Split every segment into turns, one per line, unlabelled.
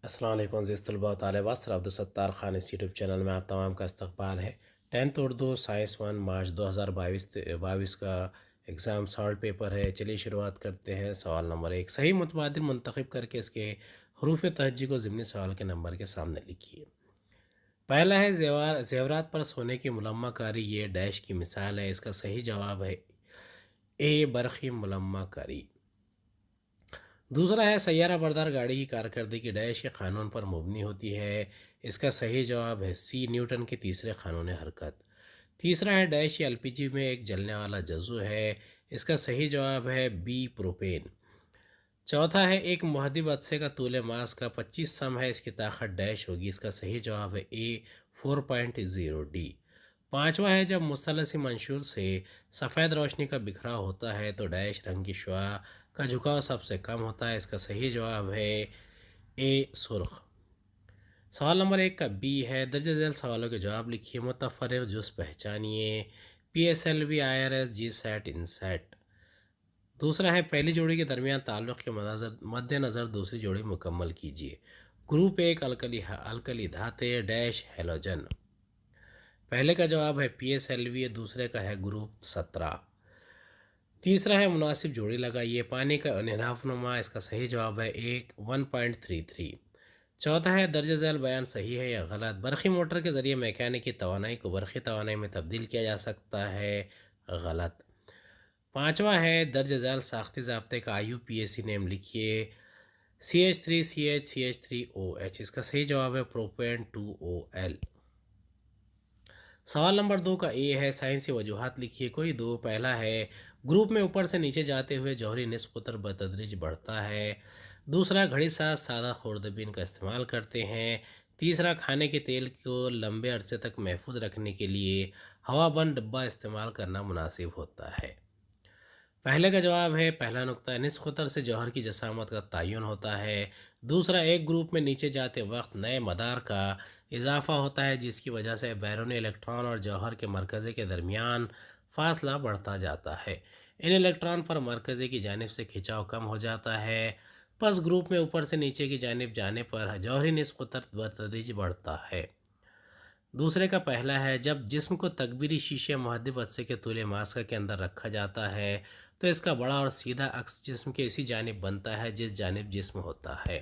السلام علیکم عزیز طلباء و طالبات، سر عبدالستار خان اس یوٹیوب چینل میں آپ تمام کا استقبال ہے۔ 10th اردو سائنس 1 مارچ 2022 کا ایگزام سالٹ پیپر ہے۔ چلیے شروعات کرتے ہیں۔ سوال نمبر 1، صحیح متبادل منتخب کر کے اس کے حروف تہجی کو ضمنی سوال کے نمبر کے سامنے لکھیے۔ پہلا ہے زیورات پر سونے کی ملمہ کاری، یہ ڈیش کی مثال ہے۔ اس کا صحیح جواب ہے اے، برقی ملمہ کاری۔ دوسرا ہے سیارہ بردار گاڑی کی کارکردگی ڈیش کے قانون پر مبنی ہوتی ہے۔ اس کا صحیح جواب ہے سی، نیوٹن کے تیسرے قانون حرکت۔ تیسرا ہے ڈیش ایل پی جی میں ایک جلنے والا جزو ہے۔ اس کا صحیح جواب ہے بی، پروپین۔ چوتھا ہے ایک مہدب عدسے کا طول ماس کا 25 سم ہے، اس کی طاقت ڈیش ہوگی۔ اس کا صحیح جواب ہے اے، 4.0 ڈی۔ پانچواں ہے جب مثلثی منشور سے سفید روشنی کا بکھراؤ ہوتا ہے تو ڈیش رنگ کی شعاع کا جھکاؤ سب سے کم ہوتا ہے۔ اس کا صحیح جواب ہے اے، سرخ۔ سوال نمبر 1 کا بی ہے، درج ذیل سوالوں کے جواب لکھیے، متفرق جز پہچانیے۔ P S L V, I R S, GSAT, INSAT. دوسرا ہے پہلی جوڑی کے درمیان تعلق کے مد نظر دوسری جوڑی مکمل کیجیے۔ گروپ ایک الکلی دھاتیں ڈیش ہیلوجن۔ پہلے کا جواب ہے پی ایس ایل وی، دوسرے کا ہے گروپ 17۔ تیسرا ہے مناسب جوڑی لگائیے، پانی کا انحراف نما۔ اس کا صحیح جواب ہے 1.33۔ چوتھا ہے درج ذیل بیان صحیح ہے یا غلط، برقی موٹر کے ذریعے میکینکی توانائی کو برقی توانائی میں تبدیل کیا جا سکتا ہے، غلط۔ پانچواں ہے درج ذیل ساختی ضابطے کا آئی یو پی ایس سی نیم لکھیے، CH3CH3OH۔ اس کا صحیح جواب ہے پروپین 2OL۔ سوال نمبر 2 کا اے ہے، سائنسی وجوہات لکھیے، کوئی دو۔ پہلا ہے گروپ میں اوپر سے نیچے جاتے ہوئے جوہری نصف قطر بتدریج بڑھتا ہے۔ دوسرا، گھڑی ساز سادہ خوردبین کا استعمال کرتے ہیں۔ تیسرا، کھانے کے تیل کو لمبے عرصے تک محفوظ رکھنے کے لیے ہوا بند ڈبہ استعمال کرنا مناسب ہوتا ہے۔ پہلے کا جواب ہے پہلا نقطہ، نصف قطر سے جوہر کی جسامت کا تعین ہوتا ہے۔ دوسرا، ایک گروپ میں نیچے جاتے وقت نئے مدار کا اضافہ ہوتا ہے جس کی وجہ سے بیرونی الیکٹران اور جوہر کے مرکزے کے درمیان فاصلہ بڑھتا جاتا ہے۔ ان الیکٹران پر مرکزے کی جانب سے کھنچاؤ کم ہو جاتا ہے، پس گروپ میں اوپر سے نیچے کی جانب جانے پر جوہری نصف قطر بتدریج بڑھتا ہے۔ دوسرے کا پہلا ہے، جب جسم کو تکبیری شیشے مہدب عدسے کے طول ماسکہ کے اندر رکھا جاتا ہے تو اس کا بڑا اور سیدھا عکس جسم کے اسی جانب بنتا ہے جس جانب جسم ہوتا ہے۔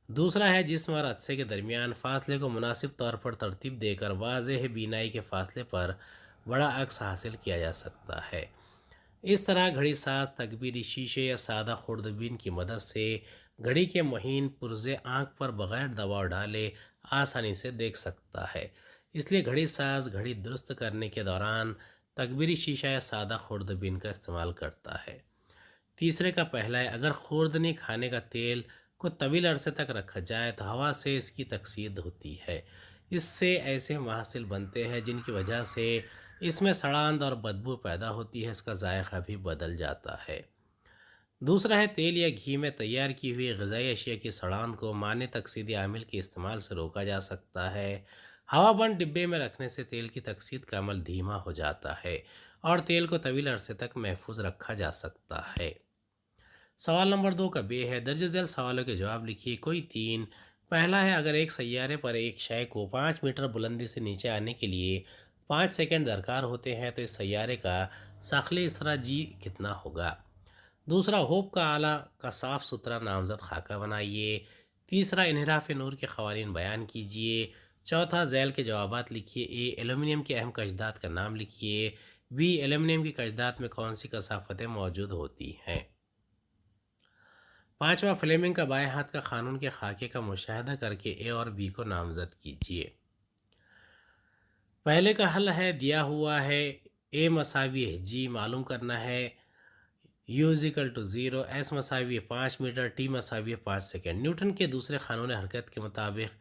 دوسرا ہے، جسم اور عدسے کے درمیان فاصلے کو مناسب طور پر ترتیب دے کر واضح بینائی کے فاصلے پر بڑا عکس حاصل کیا جا سکتا ہے۔ اس طرح گھڑی ساز تکبیری شیشے یا سادہ خوردبین کی مدد سے گھڑی کے مہین پرزے آنکھ پر بغیر دباؤ ڈالے آسانی سے دیکھ سکتا ہے۔ اس لیے گھڑی ساز گھڑی درست کرنے کے دوران تکبیری شیشہ یا سادہ خوردبین کا استعمال کرتا ہے۔ تیسرے کا پہلا ہے، اگر خوردنی کھانے کا تیل کو طویل عرصے تک رکھا جائے تو ہوا سے اس کی تکسید ہوتی ہے، اس سے ایسے محاصل بنتے ہیں جن کی وجہ سے اس میں سڑاند اور بدبو پیدا ہوتی ہے، اس کا ذائقہ بھی بدل جاتا ہے۔ دوسرا ہے، تیل یا گھی میں تیار کی ہوئی غذائی اشیاء کی سڑاند کو مانع تکسیدی عامل کے استعمال سے روکا جا سکتا ہے۔ ہوا بند ڈبے میں رکھنے سے تیل کی تکسید کا عمل دھیما ہو جاتا ہے اور تیل کو طویل عرصے تک محفوظ رکھا جا سکتا ہے۔ سوال نمبر 2 کا بے ہے، درج ذیل سوالوں کے جواب لکھیے، کوئی تین۔ پہلا ہے، اگر ایک سیارے پر ایک شے کو 5 میٹر بلندی سے نیچے آنے کے لیے 5 سیکنڈ درکار ہوتے ہیں تو اس سیارے کا ثقلی اسرا جی کتنا ہوگا؟ دوسرا، ہوپ کا آلہ کا صاف ستھرا نامزد خاکہ بنائیے۔ تیسرا، انحراف نور کے قوانین بیان کیجیے۔ چوتھا، ذیل کے جوابات لکھیے۔ اے، ایلومینیم کی اہم کشدات کا نام لکھیے۔ بی، ایلومینیم کی کشدات میں کون سی کثافتیں موجود ہوتی ہیں؟ پانچواں، فلیمنگ کا بائیں ہاتھ کا قانون کے خاکے کا مشاہدہ کر کے اے اور بی کو نامزد کیجیے۔ پہلے کا حل ہے، دیا ہوا ہے اے مساوی ہے جی، معلوم کرنا ہے U=0، ایس مساوی ہے 5 میٹر، ٹی مساوی ہے 5 سیکنڈ۔ نیوٹن کے دوسرے قانون حرکت کے مطابق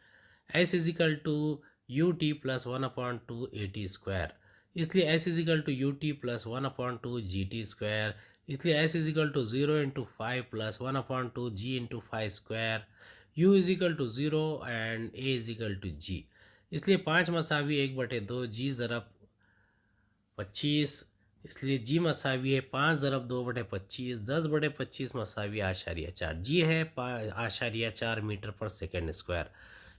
S=UT+1/2AT²، اس لیے S=UT+1/2GT²، اس لیے S=0×5+1/2G×5²، U=0 and A=G، اس لیے 5 مساوی 1/2 G ضرب 25، اس لیے جی مساوی ہے 5 ضرب 2/25، 10/25 = جی ہے 4 میٹر پر سیکنڈ اسکوائر،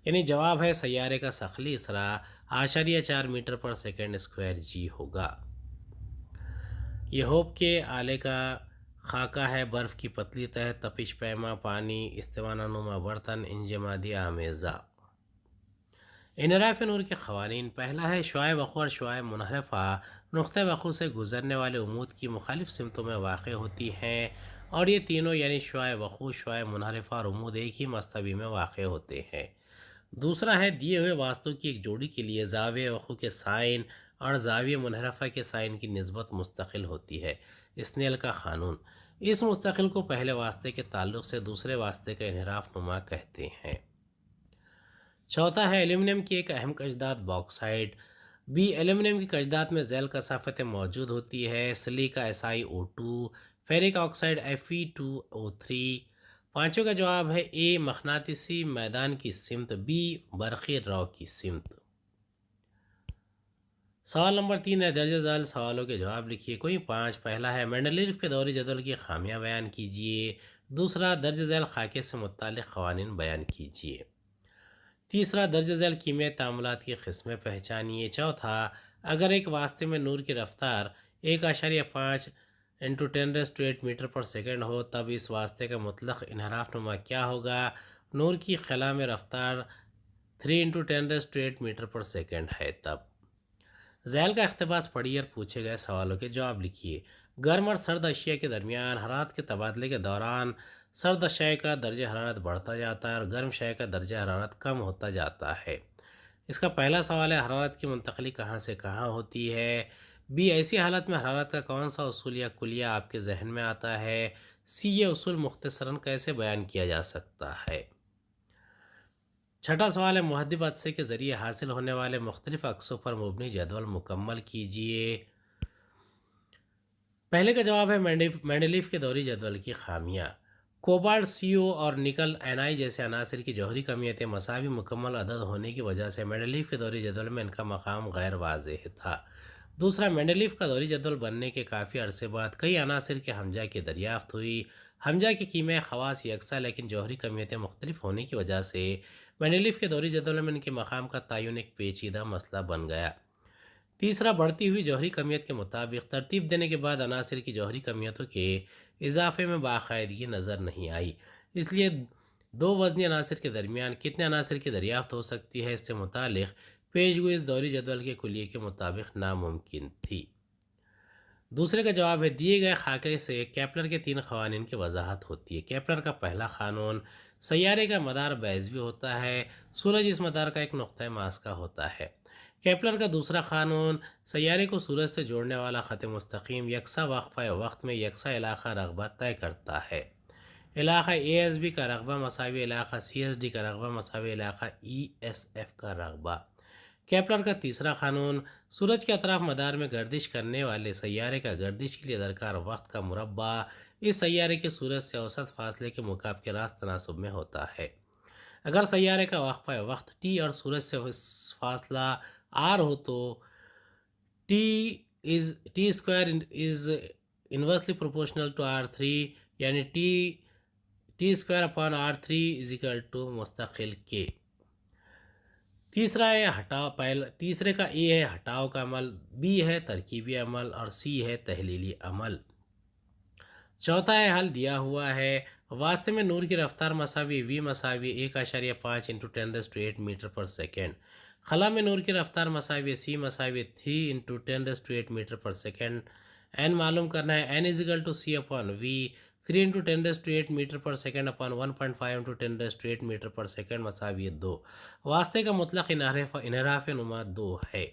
یعنی جواب ہے سیارے کا ثقلی اسرا 4 میٹر پر سیکنڈ اسکوائر جی ہوگا۔ یہ ہوپ کے آلے کا خاکہ ہے، برف کی پتلی تہ، تپش پیما پانی، استوانہ نما برتن، انجمادی آمیزہ۔ انحراف نور کے قوانین، پہلا ہے شعاع وقوع اور شعاع منحرفہ نقطہ وقوع سے گزرنے والے عمود کی مخالف سمتوں میں واقع ہوتی ہیں، اور یہ تینوں یعنی شعاع وقوع، شعاع منحرفہ اور عمود ایک ہی مستوی میں واقع ہوتے ہیں۔ دوسرا ہے دیے ہوئے واسطوں کی ایک جوڑی کے لیے زاویہ وقوع کے سائن اور زاویہ منحرفہ کے سائن کی نسبت مستقل ہوتی ہے، اسنیل کا قانون۔ اس مستقل کو پہلے واسطے کے تعلق سے دوسرے واسطے کا انحراف نما کہتے ہیں۔ چوتھا ہے ایلومینیم کی ایک اہم کشدات باکسائٹ۔ ایلومینیم کی کشدات میں ذیل کثافت موجود ہوتی ہے: silica SiO2، ferric oxide Fe2O3۔ پانچوں کا جواب ہے اے مقناطیسی میدان کی سمت، بی برقی رو کی سمت۔ سوال نمبر 3 ہے درج ذیل سوالوں کے جواب لکھیے، کوئی 5۔ پہلا ہے مینڈلیف کے دورِ جدول کی خامیاں بیان کیجیے۔ دوسرا درج ذیل خاکے سے متعلق قوانین بیان کیجیے۔ تیسرا درج ذیل کیمیائی تعاملات کی قسمیں پہچانیے۔ چوتھا اگر ایک واسطے میں نور کی رفتار 1.5 × 10⁸ میٹر پر سیکنڈ ہو تب اس واسطے کا مطلق انحراف نما کیا ہوگا؟ نور کی خلا میں رفتار 3 × 10⁸ میٹر پر سیکنڈ ہے تب۔ ذیل کا اقتباس پڑھیے اور پوچھے گئے سوالوں کے جواب لکھیے۔ گرم اور سرد اشیاء کے درمیان حرارت کے تبادلے کے دوران سرد شے کا درجہ حرارت بڑھتا جاتا ہے اور گرم شے کا درجہ حرارت کم ہوتا جاتا ہے۔ اس کا پہلا سوال ہے حرارت کی منتقلی کہاں سے کہاں ہوتی ہے؟ بی ایسی حالت میں حرارت کا کون سا اصول یا کلیہ آپ کے ذہن میں آتا ہے؟ سی یہ اصول مختصراً کیسے بیان کیا جا سکتا ہے؟ چھٹا سوال ہے محدب عدسے کے ذریعے حاصل ہونے والے مختلف عکسوں پر مبنی جدول مکمل کیجیے۔ پہلے کا جواب ہے مینڈلیف کے دوری جدول کی خامیاں۔ کوبالٹ CO اور نکل Ni جیسے عناصر کی جوہری کمیتیں مساوی مکمل عدد ہونے کی وجہ سے مینڈلیف کے دوری جدول میں ان کا مقام غیر واضح تھا۔ دوسرا مینڈلیف کا دوری جدول بننے کے کافی عرصے بعد کئی عناصر کے ہمجا کی دریافت ہوئی۔ ہمجا کے کیمیائی خواص یکساں لیکن جوہری کمیتیں مختلف ہونے کی وجہ سے مینڈلیف کے دوری جدول میں ان کے مقام کا تعین ایک پیچیدہ مسئلہ بن گیا۔ تیسرا بڑھتی ہوئی جوہری کمیت کے مطابق ترتیب دینے کے بعد عناصر کی جوہری کمیتوں کے اضافے میں باقاعدگی نظر نہیں آئی، اس لیے دو وزنی عناصر کے درمیان کتنے عناصر کی دریافت ہو سکتی ہے اس سے متعلق پیشگوئی اس دوری جدول کے کلیے کے مطابق ناممکن تھی۔ دوسرے کا جواب ہے دیے گئے خاکے سے کیپلر کے 3 قوانین کی وضاحت ہوتی ہے۔ کیپلر کا پہلا قانون، سیارے کا مدار بیضوی ہوتا ہے، سورج اس مدار کا ایک نقطہ ماسکہ ہوتا ہے۔ کیپلر کا دوسرا قانون، سیارے کو سورج سے جوڑنے والا خط مستقیم یکساں وقفہ وقت میں یکساں علاقہ رقبہ طے کرتا ہے۔ علاقہ ASB کا رقبہ مساوی علاقہ CSD کا رقبہ مساوی علاقہ ESF کا رقبہ۔ کیپلر کا تیسرا قانون، سورج کے اطراف مدار میں گردش کرنے والے سیارے کا گردش کے لیے درکار وقت کا مربع اس سیارے کے سورج سے اوسط فاصلے کے مقابل کے راست تناسب میں ہوتا ہے۔ اگر سیارے کا وقفہ وقت T اور سورج سے فاصلہ R ہو تو T square is inversely proportional to R3 یعنی T square upon R3 is equal to مستقل K۔ تیسرا ہے تیسرے کا A ہے ہٹاؤ کا عمل، B ہے ترکیبی عمل اور C ہے تحلیلی عمل۔ چوتھا ہے حل دیا ہوا ہے، واسطے میں نور کی رفتار مساوی V مساوی 1.5 × 10⁸ میٹر پر سیکنڈ، خلا میں نور کی رفتار مساوی C مساوی 3 × 10⁸ میٹر پر سیکنڈ۔ n معلوم کرنا ہے، n C/V 3 × 10⁸ میٹر پر سیکنڈ اپان 1.5 × 10⁸ میٹر پر سیکنڈ مساوی 2۔ واسطے کا مطلق انحراف نما 2 ہے۔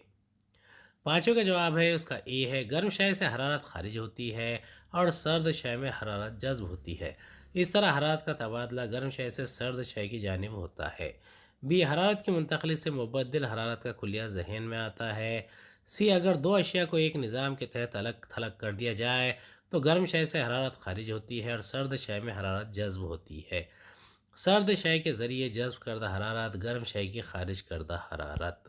پانچوں کا جواب ہے اس کا A ہے، گرم شے سے حرارت خارج ہوتی ہے اور سرد شے میں حرارت جذب ہوتی ہے، اس طرح حرارت کا تبادلہ گرم شے سے سرد شے کی جانب ہوتا ہے۔ B حرارت کی منتقلی سے مبدل حرارت کا کلیہ ذہن میں آتا ہے۔ C اگر دو اشیاء کو ایک نظام کے تحت الگ تھلگ کر دیا جائے تو گرم شے سے حرارت خارج ہوتی ہے اور سرد شے میں حرارت جذب ہوتی ہے۔ سرد شے کے ذریعے جذب کردہ حرارت گرم شے کی خارج کردہ حرارت۔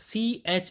CH,